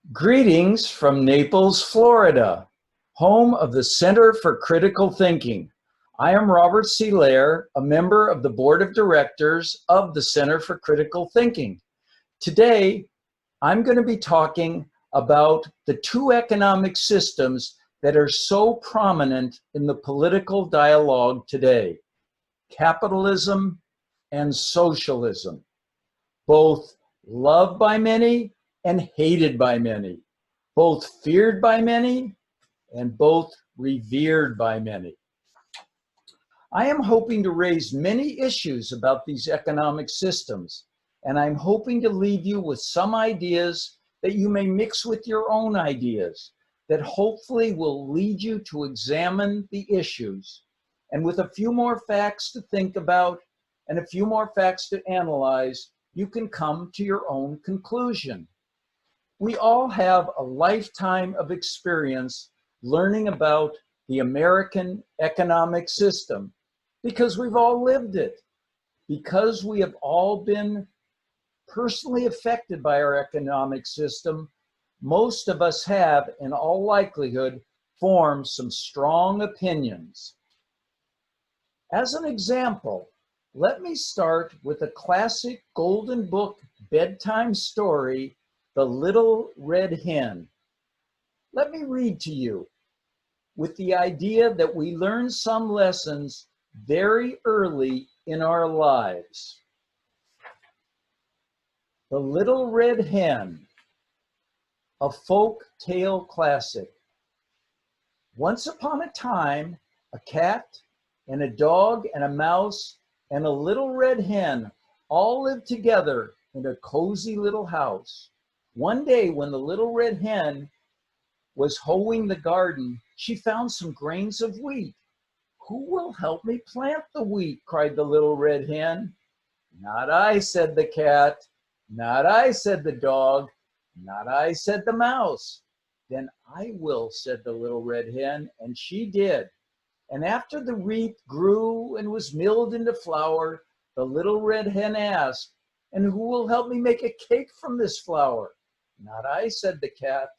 Greetings from Naples, Florida, home of the Center for Critical Thinking. I am Robert C. Lair, a member of the Board of Directors of the Center for Critical Thinking. Today, I'm going to be talking about the two economic systems that are so prominent in the political dialogue today: capitalism and socialism, both loved by many and hated by many, both feared by many and both revered by many. I am hoping to raise many issues about these economic systems, and I'm hoping to leave you with some ideas that you may mix with your own ideas that hopefully will lead you to examine the issues, and with a few more facts to think about and a few more facts to analyze, you can come to your own conclusion. We all have a lifetime of experience learning about the American economic system because we've all lived it, because we have all been personally affected by our economic system. Most of us have, in all likelihood, formed some strong opinions. As an example, let me start with a classic Golden Book bedtime story, The Little Red Hen. Let me read to you with the idea that we learn some lessons very early in our lives. The Little Red Hen, a folk tale classic. Once upon a time, a cat and a dog and a mouse and a little red hen all lived together in a cozy little house. One day when the little red hen was hoeing the garden, she found some grains of wheat. "Who will help me plant the wheat?" cried the little red hen. "Not I," said the cat. "Not I," said the dog. "Not I," said the mouse. "Then I will," said the little red hen, and she did. And after the wheat grew and was milled into flour, the little red hen asked, "And who will help me make a cake from this flour?" "Not I," said the cat.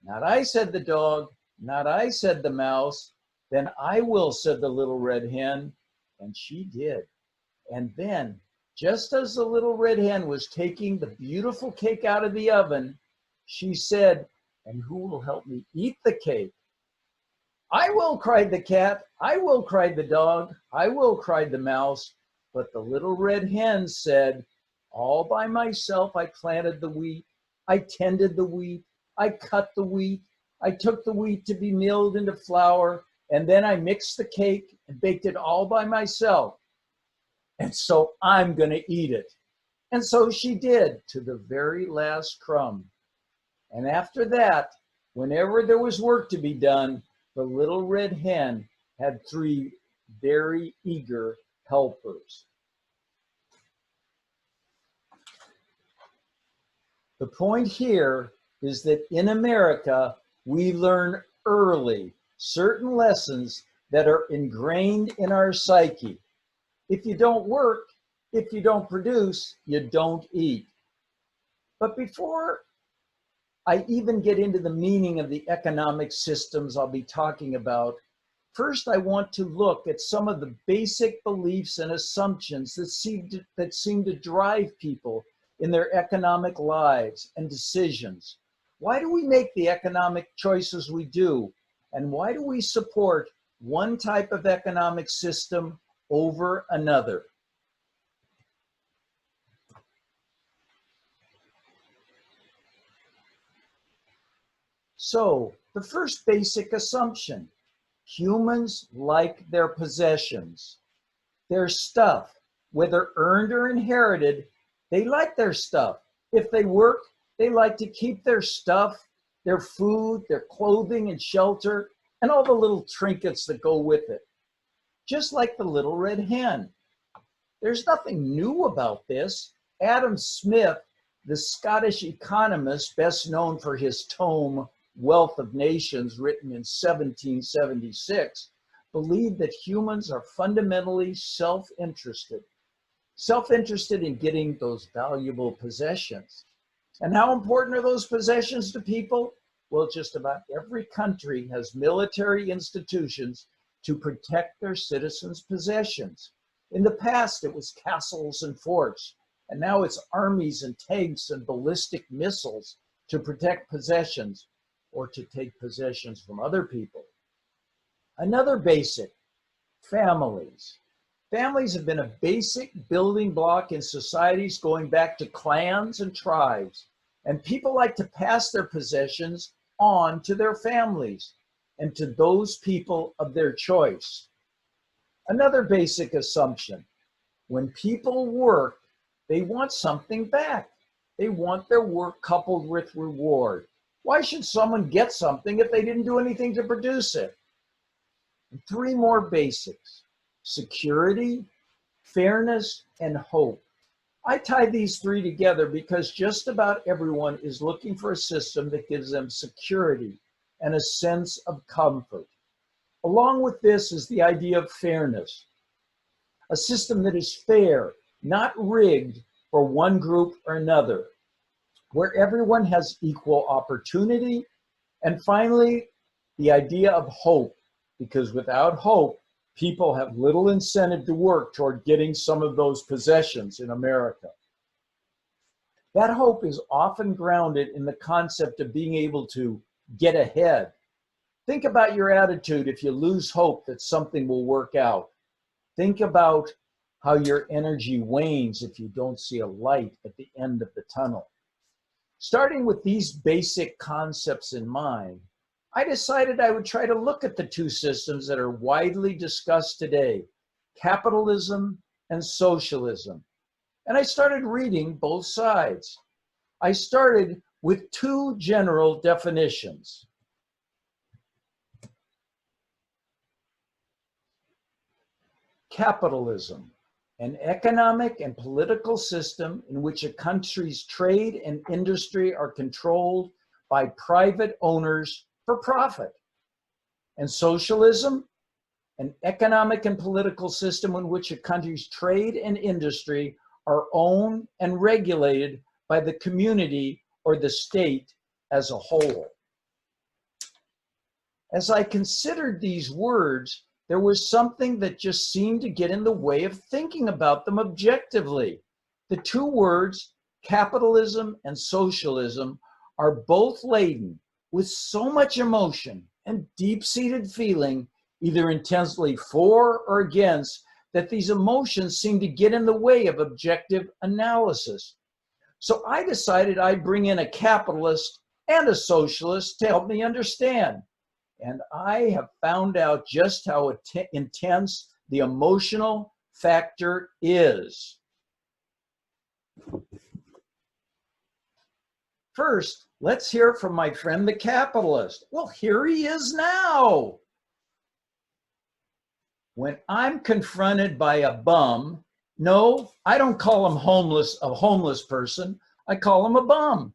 "Not I," said the dog. "Not I," said the mouse. "Then I will," said the little red hen, and she did. And then, just as the little red hen was taking the beautiful cake out of the oven, she said, "And who will help me eat the cake?" "I will," cried the cat. "I will," cried the dog. "I will," cried the mouse. But the little red hen said, "All by myself I planted the wheat. I tended the wheat. I cut the wheat. I took the wheat to be milled into flour. And then I mixed the cake and baked it all by myself. And so I'm going to eat it." And so she did, to the very last crumb. And after that, whenever there was work to be done, the little red hen had three very eager helpers. The point here is that in America, we learn early certain lessons that are ingrained in our psyche. If you don't work, if you don't produce, you don't eat. But before I even get into the meaning of the economic systems I'll be talking about, first I want to look at some of the basic beliefs and assumptions that seem to drive people in their economic lives and decisions. Why do we make the economic choices we do? And why do we support one type of economic system over another? So, the first basic assumption: humans like their possessions, their stuff, whether earned or inherited. They like their stuff. If they work, they like to keep their stuff, their food, their clothing and shelter, and all the little trinkets that go with it. Just like the little red hen. There's nothing new about this. Adam Smith, the Scottish economist best known for his tome Wealth of Nations, written in 1776, believed that humans are fundamentally self-interested in getting those valuable possessions. And how important are those possessions to people? Well, just about every country has military institutions to protect their citizens' possessions. In the past, it was castles and forts, and now it's armies and tanks and ballistic missiles to protect possessions or to take possessions from other people. Another basic, families. Families have been a basic building block in societies going back to clans and tribes, and people like to pass their possessions on to their families and to those people of their choice. Another basic assumption, when people work, they want something back. They want their work coupled with reward. Why should someone get something if they didn't do anything to produce it? And three more basics: security, fairness, and hope. I tie these three together because just about everyone is looking for a system that gives them security and a sense of comfort. Along with this is the idea of fairness, a system that is fair, not rigged for one group or another, where everyone has equal opportunity. And finally, the idea of hope, because without hope, people have little incentive to work toward getting some of those possessions in America. That hope is often grounded in the concept of being able to get ahead. Think about your attitude if you lose hope that something will work out. Think about how your energy wanes if you don't see a light at the end of the tunnel. Starting with these basic concepts in mind, I decided I would try to look at the two systems that are widely discussed today, capitalism and socialism. And I started reading both sides. I started with two general definitions. Capitalism, an economic and political system in which a country's trade and industry are controlled by private owners for profit. And socialism, an economic and political system in which a country's trade and industry are owned and regulated by the community or the state as a whole. As I considered these words, there was something that just seemed to get in the way of thinking about them objectively. The two words, capitalism and socialism, are both laden with so much emotion and deep-seated feeling, either intensely for or against, that these emotions seem to get in the way of objective analysis. So I decided I'd bring in a capitalist and a socialist to help me understand. And I have found out just how intense the emotional factor is. First, let's hear from my friend the capitalist. Well, here he is now. When I'm confronted by a bum, no, I don't call him a homeless person. I call him a bum.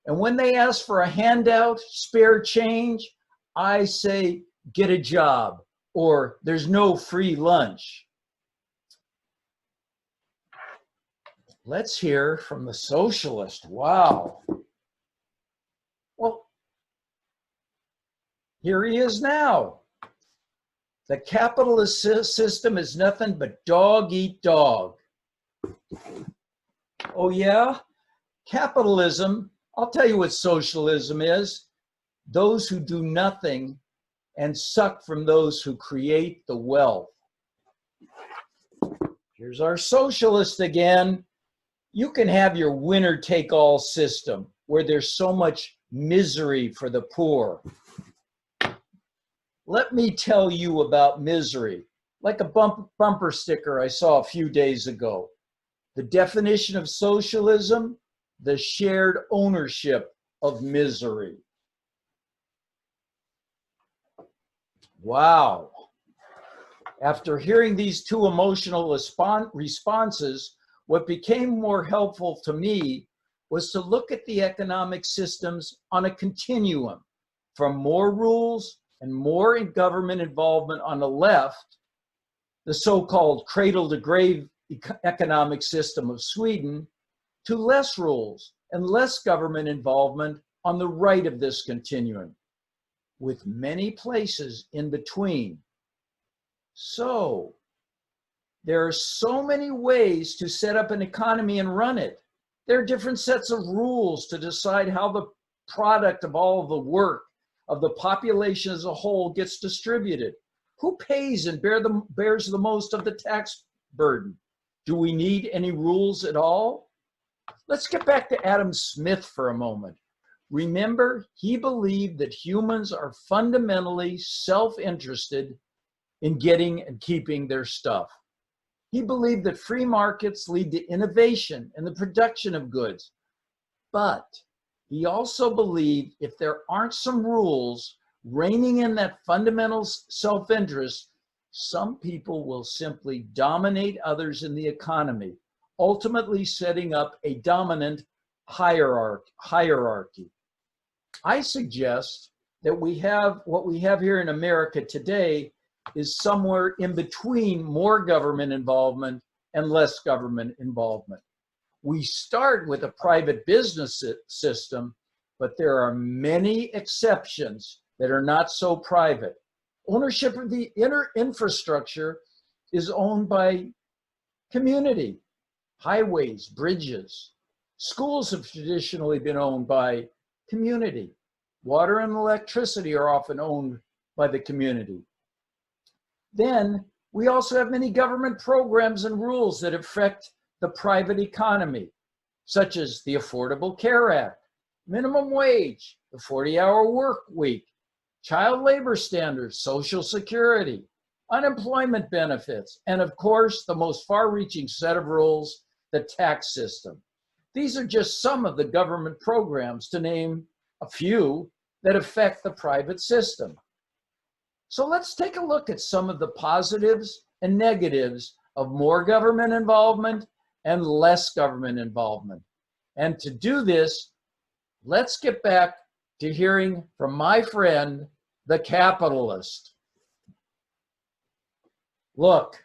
And when they ask for a handout, spare change, I say, get a job, or there's no free lunch. Let's hear from the socialist. Wow. Well, here he is now. The capitalist system is nothing but dog eat dog. Oh yeah? Capitalism, I'll tell you what socialism is. Those who do nothing and suck from those who create the wealth. Here's our socialist again. You can have your winner-take-all system where there's so much misery for the poor. Let me tell you about misery, like a bumper sticker I saw a few days ago. The definition of socialism, the shared ownership of misery. Wow. After hearing these two emotional responses, what became more helpful to me was to look at the economic systems on a continuum, from more rules and more government involvement on the left, the so-called cradle to grave economic system of Sweden, to less rules and less government involvement on the right of this continuum, with many places in between. So, there are so many ways to set up an economy and run it. There are different sets of rules to decide how the product of all of the work of the population as a whole gets distributed. Who pays and bears the most of the tax burden? Do we need any rules at all? Let's get back to Adam Smith for a moment. Remember, he believed that humans are fundamentally self-interested in getting and keeping their stuff. He believed that free markets lead to innovation and the production of goods. But he also believed if there aren't some rules reining in that fundamental self-interest, some people will simply dominate others in the economy, ultimately setting up a dominant hierarchy. I suggest that what we have here in America today is somewhere in between more government involvement and less government involvement. We start with a private business system, but there are many exceptions that are not so private. Ownership of the infrastructure is owned by community. Highways, bridges, schools have traditionally been owned by community. Water and electricity are often owned by the community. Then we also have many government programs and rules that affect the private economy, such as the Affordable Care Act, minimum wage, the 40-hour work week, child labor standards, Social Security, unemployment benefits, and of course, the most far-reaching set of rules, the tax system. These are just some of the government programs, to name a few, that affect the private system. So let's take a look at some of the positives and negatives of more government involvement and less government involvement. And to do this, let's get back to hearing from my friend, the capitalist. Look,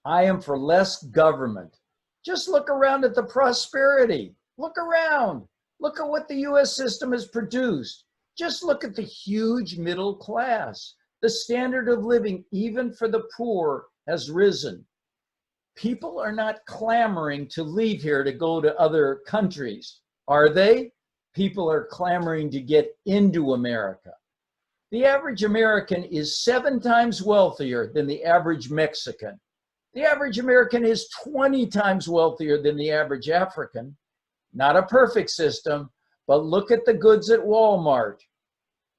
I am for less government. Just look around at the prosperity. Look around. Look at what the US system has produced. Just look at the huge middle class. The standard of living, even for the poor, has risen. People are not clamoring to leave here to go to other countries, are they? People are clamoring to get into America. The average American is 7 times wealthier than the average Mexican. The average American is 20 times wealthier than the average African. Not a perfect system, but look at the goods at Walmart,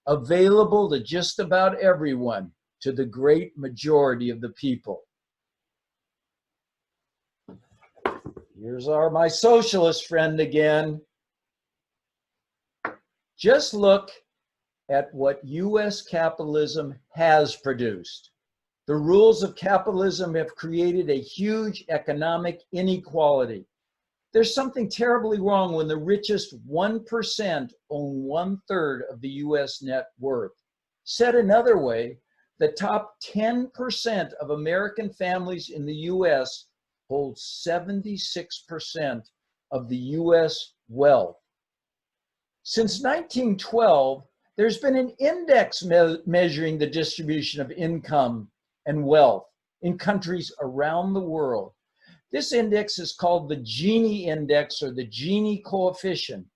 available to just about everyone, to the great majority of the people. Here's my socialist friend again. Just look at what US capitalism has produced. The rules of capitalism have created a huge economic inequality. There's something terribly wrong when the richest 1% own 1/3 of the US net worth. Said another way, the top 10% of American families in the US hold 76% of the US wealth. Since 1912, there's been an index measuring the distribution of income and wealth in countries around the world. This index is called the Gini Index, or the Gini Coefficient,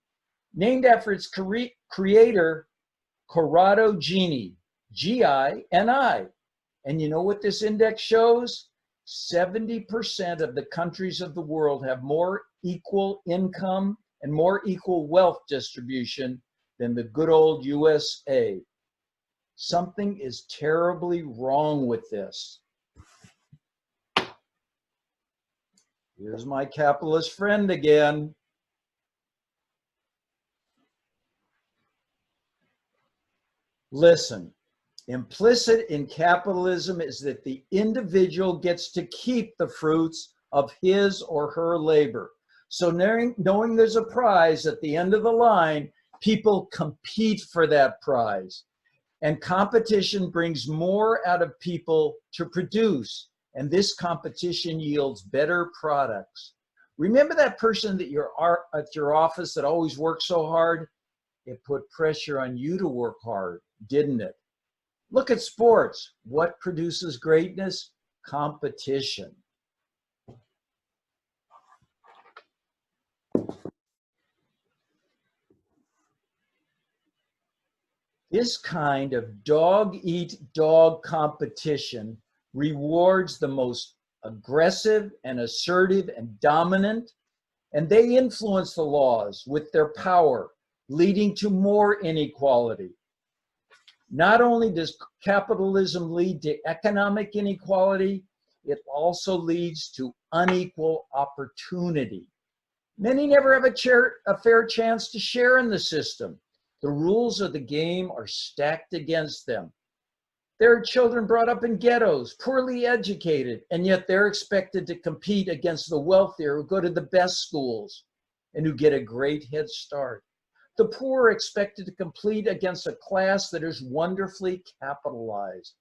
named after its creator, Corrado Gini, G-I-N-I. And you know what this index shows? 70% of the countries of the world have more equal income and more equal wealth distribution than the good old USA. Something is terribly wrong with this. Here's my capitalist friend again. Listen, implicit in capitalism is that the individual gets to keep the fruits of his or her labor. So knowing there's a prize at the end of the line, people compete for that prize. And competition brings more out of people to produce. And this competition yields better products. Remember that person that you're at your office that always works so hard? It put pressure on you to work hard, didn't it? Look at sports. What produces greatness? Competition. This kind of dog-eat-dog competition rewards the most aggressive and assertive and dominant, and they influence the laws with their power, leading to more inequality. Not only does capitalism lead to economic inequality, it also leads to unequal opportunity. Many never have a fair chance to share in the system. The rules of the game are stacked against them. There are children brought up in ghettos, poorly educated, and yet they're expected to compete against the wealthier who go to the best schools and who get a great head start. The poor are expected to compete against a class that is wonderfully capitalized.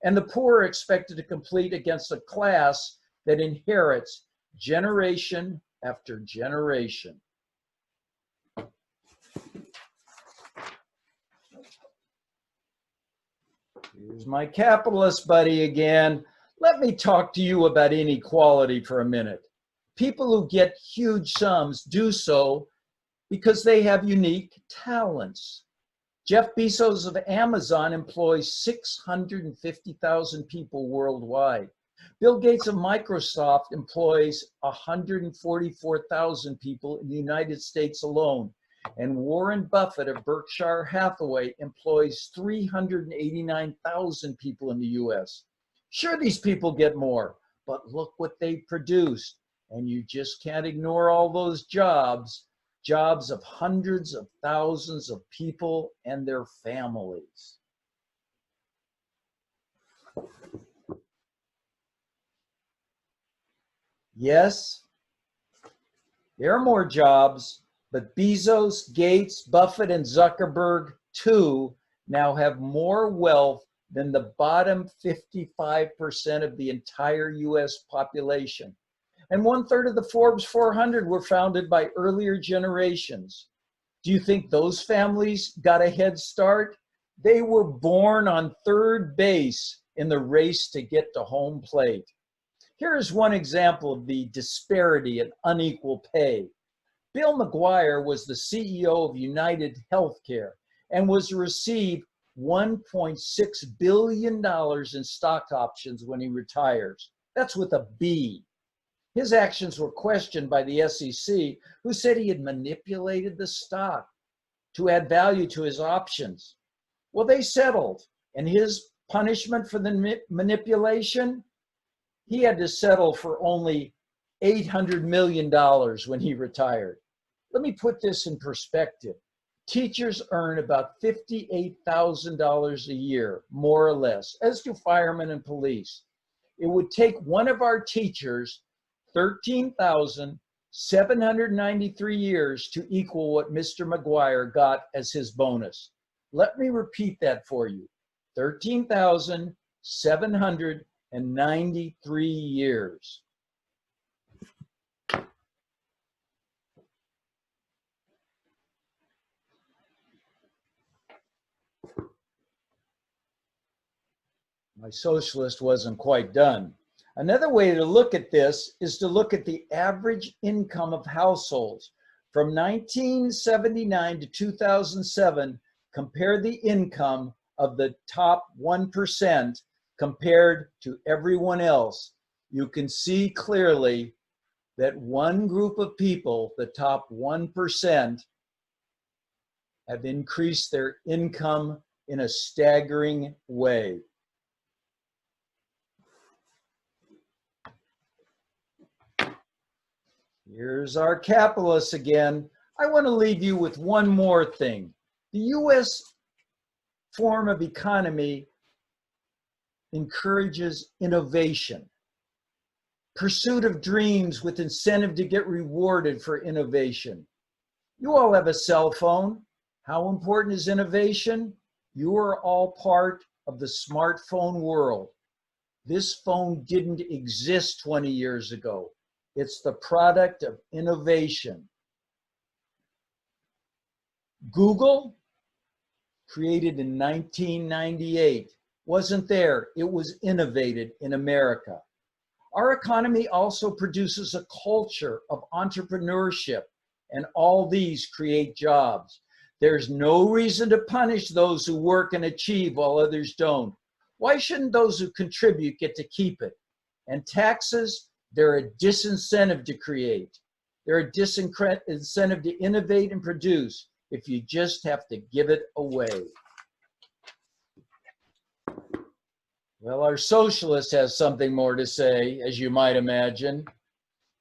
And the poor are expected to compete against a class that inherits generation after generation. Here's my capitalist buddy again. Let me talk to you about inequality for a minute. People who get huge sums do so because they have unique talents. Jeff Bezos of Amazon employs 650,000 people worldwide. Bill Gates of Microsoft employs 144,000 people in the United States alone. And Warren Buffett of Berkshire Hathaway employs 389,000 people in the US. Sure, these people get more, but look what they produce. And you just can't ignore all those jobs of hundreds of thousands of people and their families. Yes, there are more jobs, but Bezos, Gates, Buffett, and Zuckerberg, too, now have more wealth than the bottom 55% of the entire US population. And 1/3 of the Forbes 400 were founded by earlier generations. Do you think those families got a head start? They were born on third base in the race to get to home plate. Here is one example of the disparity and unequal pay. Bill McGuire was the CEO of United Healthcare and was to receive $1.6 billion in stock options when he retires. That's with a B. His actions were questioned by the SEC, who said he had manipulated the stock to add value to his options. Well, they settled, and his punishment for the manipulation, he had to settle for only $800 million when he retired. Let me put this in perspective. Teachers earn about $58,000 a year, more or less, as do firemen and police. It would take one of our teachers 13,793 years to equal what Mr. McGuire got as his bonus. Let me repeat that for you. 13,793 years. My socialist wasn't quite done. Another way to look at this is to look at the average income of households. From 1979 to 2007, compare the income of the top 1% compared to everyone else. You can see clearly that one group of people, the top 1%, have increased their income in a staggering way. Here's our capitalists again. I want to leave you with one more thing. The US form of economy encourages innovation, pursuit of dreams with incentive to get rewarded for innovation. You all have a cell phone. How important is innovation? You are all part of the smartphone world. This phone didn't exist 20 years ago. It's the product of innovation. Google, created in 1998, wasn't there. It was innovated in America. Our economy also produces a culture of entrepreneurship, and all these create jobs. There's no reason to punish those who work and achieve while others don't. Why shouldn't those who contribute get to keep it? And taxes, they're a disincentive to create. They're a disincentive to innovate and produce if you just have to give it away. Well, our socialist has something more to say, as you might imagine.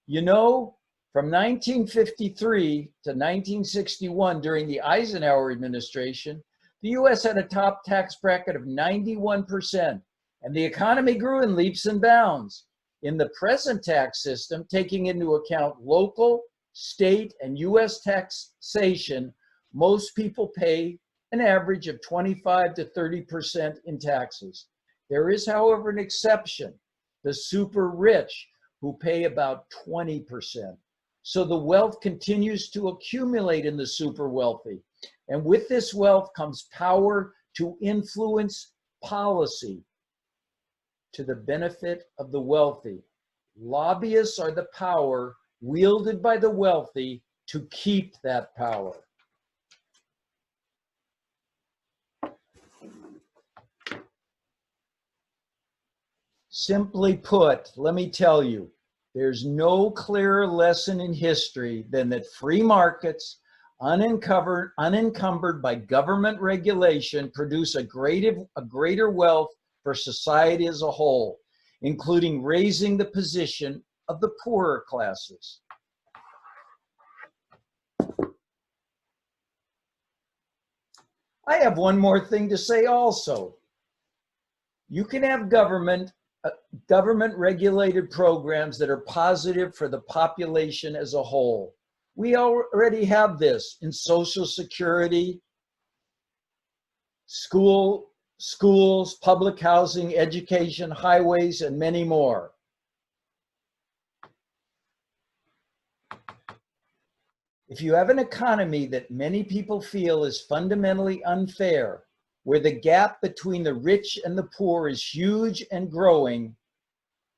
You know, from 1953 to 1961, during the Eisenhower administration, the US had a top tax bracket of 91%, and the economy grew in leaps and bounds. In the present tax system, taking into account local, state, and US taxation, most people pay an average of 25 to 30% in taxes. There is, however, an exception, the super rich, who pay about 20%. So the wealth continues to accumulate in the super wealthy. And with this wealth comes power to influence policy to the benefit of the wealthy. Lobbyists are the power wielded by the wealthy to keep that power. Simply put, let me tell you, there's no clearer lesson in history than that free markets, unencumbered by government regulation, produce a greater wealth for society as a whole, including raising the position of the poorer classes. I have one more thing to say also. You can have government regulated programs that are positive for the population as a whole. We already have this in Social Security, schools, public housing, education, highways, and many more. If you have an economy that many people feel is fundamentally unfair, where the gap between the rich and the poor is huge and growing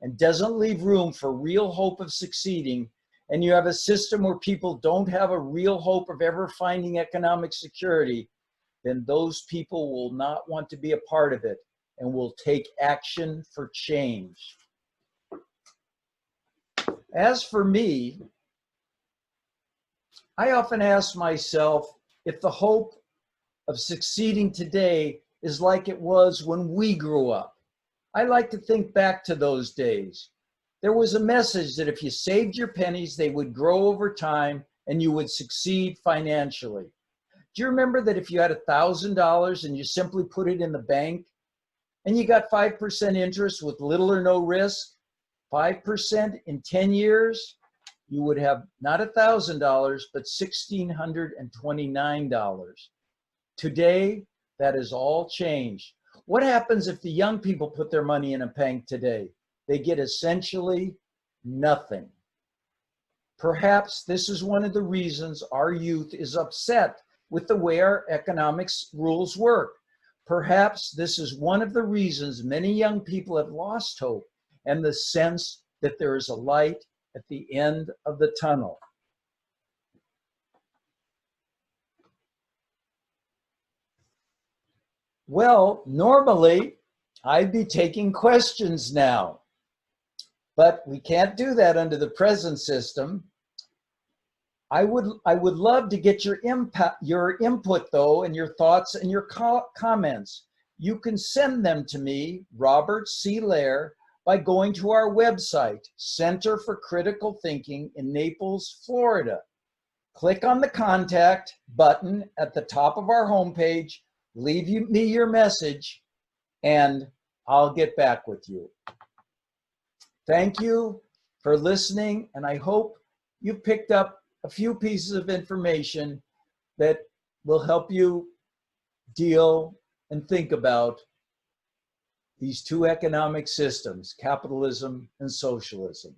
and doesn't leave room for real hope of succeeding, and you have a system where people don't have a real hope of ever finding economic security, then those people will not want to be a part of it and will take action for change. As for me, I often ask myself if the hope of succeeding today is like it was when we grew up. I like to think back to those days. There was a message that if you saved your pennies, they would grow over time and you would succeed financially. Do you remember that if you had $1,000 and you simply put it in the bank and you got 5% interest with little or no risk, 5% in 10 years, you would have not $1,000, but $1,629. Today, that has all changed. What happens if the young people put their money in a bank today? They get essentially nothing. Perhaps this is one of the reasons our youth is upset with the way our economics rules work. Perhaps this is one of the reasons many young people have lost hope and the sense that there is a light at the end of the tunnel. Well, normally I'd be taking questions now, but we can't do that under the present system. I would love to get your input though, and your thoughts and your comments. You can send them to me, Robert C. Lair, by going to our website, Center for Critical Thinking in Naples, Florida. Click on the contact button at the top of our homepage, leave me your message, and I'll get back with you. Thank you for listening, and I hope you picked up a few pieces of information that will help you deal and think about these two economic systems, capitalism and socialism.